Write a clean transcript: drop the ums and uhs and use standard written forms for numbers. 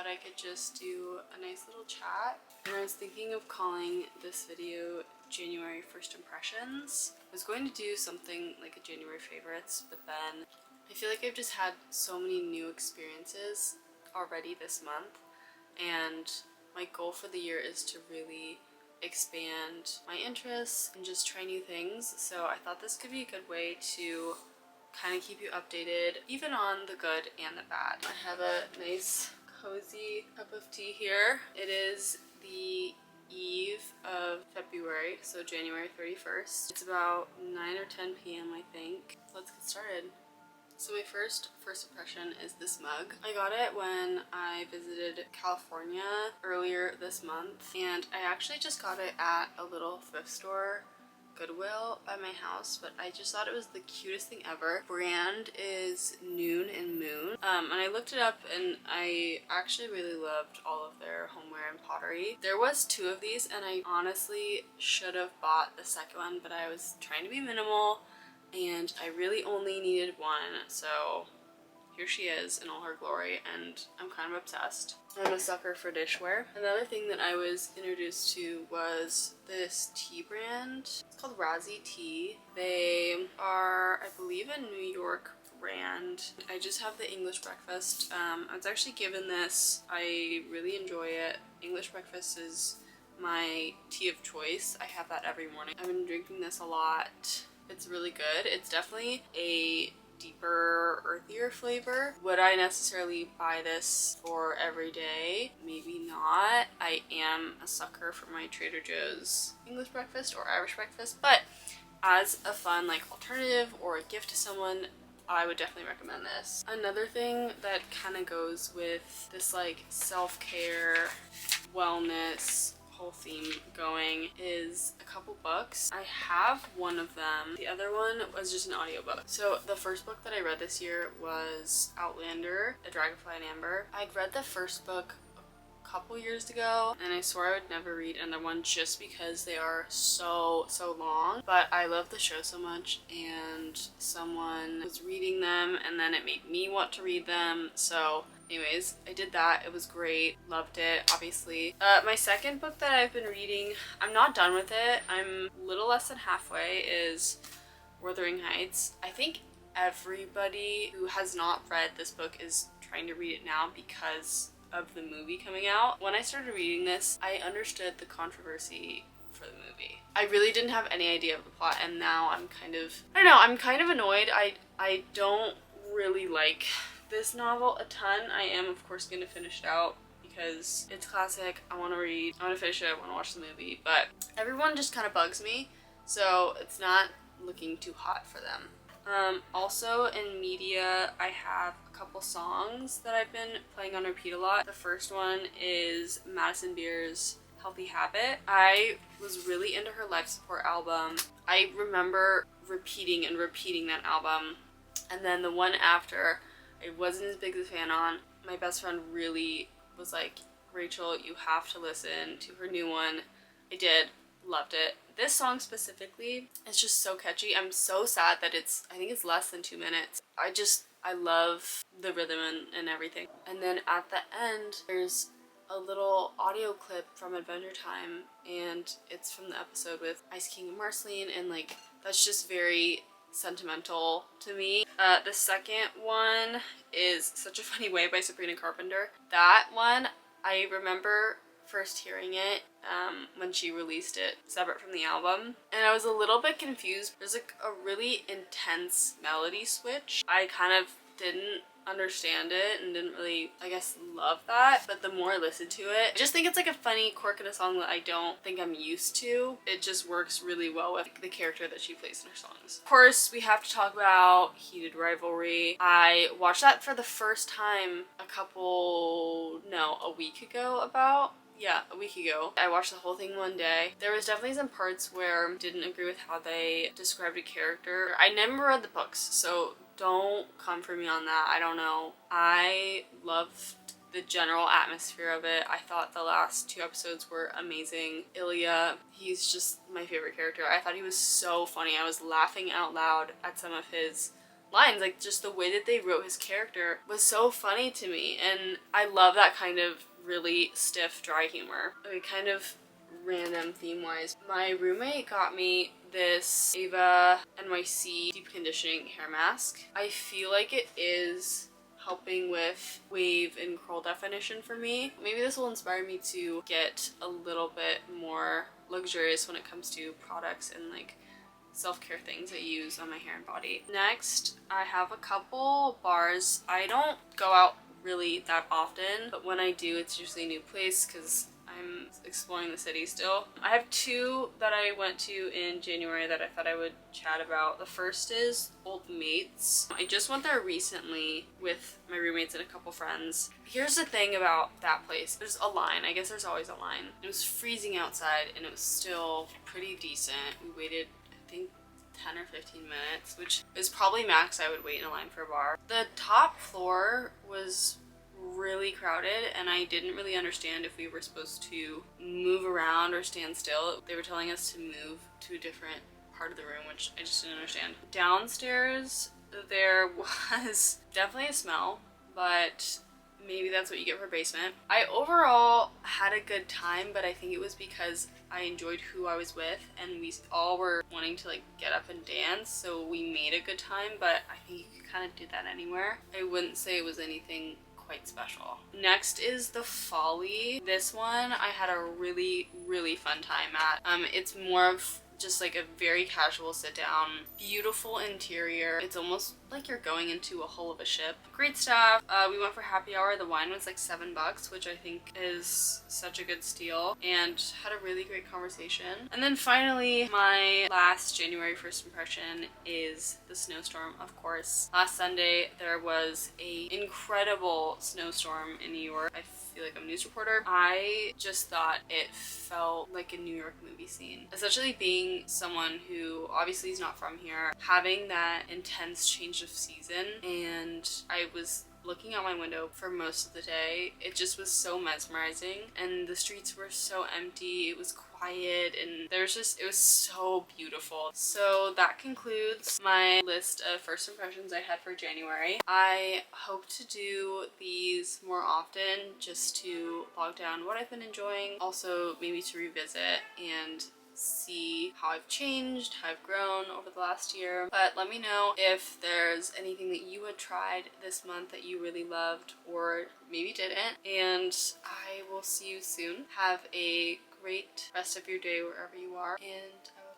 thought I could just do a nice little chat. And I was thinking of calling this video January First Impressions. I was going to do something like a January favorites, but then I feel like I've just had so many new experiences already this month, and my goal for the year is to really expand my interests and just try new things. So I thought this could be a good way to kind of keep you updated, even on the good and the bad. I have a nice cozy cup of tea here. It is the eve of February, so January 31st. It's about 9 or 10 p.m. I think. Let's get started. So my first impression is this mug. I got it when I visited California earlier this month, and I actually just got it at a little thrift store, Goodwill, by my house, but I just thought it was the cutest thing ever. Brand is Noon and Moon, and I looked it up, and I actually really loved all of their homeware and pottery. There was 2 of these, and I honestly should have bought the second one, but I was trying to be minimal, and I really only needed one, so here she is in all her glory, and I'm kind of obsessed. I'm a sucker for dishware. Another thing that I was introduced to was this tea brand. It's called Razzie Tea. They are, I believe, a New York brand. I just have the English breakfast. I was actually given this. I really enjoy it. English breakfast is my tea of choice. I have that every morning. I've been drinking this a lot. It's really good. It's definitely a deeper, earthier flavor. Would I necessarily buy this for every day? Maybe not. I am a sucker for my Trader Joe's English breakfast or Irish breakfast, but as a fun like alternative or a gift to someone, I would definitely recommend this. Another thing that kind of goes with this like self-care, wellness whole theme going is a couple books. I have one of them. The other one was just an audiobook. So the first book that I read this year was Outlander, A Dragonfly in Amber. I'd read the first book a couple years ago, and I swore I would never read another one just because they are so long, but I love the show so much, and someone was reading them and then it made me want to read them. So anyways, I did that. It was great. Loved it, obviously. My second book that I've been reading, I'm not done with it. I'm a little less than halfway, is Wuthering Heights. I think everybody who has not read this book is trying to read it now because of the movie coming out. When I started reading this, I understood the controversy for the movie. I really didn't have any idea of the plot, and now I'm kind of, I don't know, I'm kind of annoyed. I don't really like this novel a ton. I am of course going to finish it out because it's classic. I want to read, I want to finish it, I want to watch the movie, but everyone just kind of bugs me, so it's not looking too hot for them. Also in media, I have a couple songs that I've been playing on repeat a lot. The first one is Madison Beer's Healthy Habit. I was really into her life support album. I remember repeating that album, and then the one after I wasn't as big a fan on. My best friend really was like, Rachel, you have to listen to her new one. I did. Loved it. This song specifically is just so catchy. I'm so sad that I think it's less than 2 minutes. I love the rhythm and everything. And then at the end, there's a little audio clip from Adventure Time, and it's from the episode with Ice King and Marceline, and like, that's just very sentimental to me. The second one is Such a Funny Way by Sabrina Carpenter. That one, I remember first hearing it when she released it separate from the album, and I was a little bit confused. There's like a really intense melody switch. I kind of didn't understand it and didn't really, I guess, love that, but the more I listened to it, I just think it's like a funny quirk in a song that I don't think I'm used to. It just works really well with the character that she plays in her songs. Of course, we have to talk about Heated Rivalry. I watched that for the first time a week ago a week ago. I watched the whole thing one day. There was definitely some parts where I didn't agree with how they described a character. I never read the books, so don't come for me on that. I don't know. I loved the general atmosphere of it. I thought the last 2 episodes were amazing. Ilya, he's just my favorite character. I thought he was so funny. I was laughing out loud at some of his lines. Like, just the way that they wrote his character was so funny to me, and I love that kind of really stiff, dry humor. Like, kind of random theme-wise. My roommate got me this Ava NYC deep conditioning hair mask. I feel like it is helping with wave and curl definition for me. Maybe this will inspire me to get a little bit more luxurious when it comes to products and like self-care things I use on my hair and body. Next, I have a couple bars. I don't go out really that often, but when I do, it's usually a new place because I'm exploring the city still. I have two that I went to in January that I thought I would chat about. The first is Old Mates. I just went there recently with my roommates and a couple friends. Here's the thing about that place. There's a line. I guess there's always a line. It was freezing outside and it was still pretty decent. We waited, I think, 10 or 15 minutes, which is probably max I would wait in a line for a bar. The top floor was really crowded and I didn't really understand if we were supposed to move around or stand still. They were telling us to move to a different part of the room, which I just didn't understand. Downstairs there was definitely a smell, but maybe that's what you get for basement. I overall had a good time, but I think it was because I enjoyed who I was with and we all were wanting to like get up and dance, so we made a good time, but I think you could kind of do that anywhere. I wouldn't say it was anything quite special. Next is the Folly. This one I had a really fun time at. It's more of just like a very casual sit down, beautiful interior. It's almost like you're going into a hull of a ship. Great staff. We went for happy hour. The wine was like $7, which I think is such a good steal, and had a really great conversation. And then finally, my last January 1st impression is the snowstorm, of course. Last Sunday there was a incredible snowstorm in New York. I feel like I'm a news reporter. I just thought it felt like a New York movie scene. Especially being someone who obviously is not from here, having that intense change of season, and I was looking out my window for most of the day. It just was so mesmerizing, and the streets were so empty. It was quiet, and it was so beautiful. So that concludes my list of first impressions I had for January. I hope to do these more often just to log down what I've been enjoying, also maybe to revisit and see how I've changed, how I've grown over the last year. But let me know if there's anything that you had tried this month that you really loved or maybe didn't, and I will see you soon. Have a great rest of your day wherever you are, and I will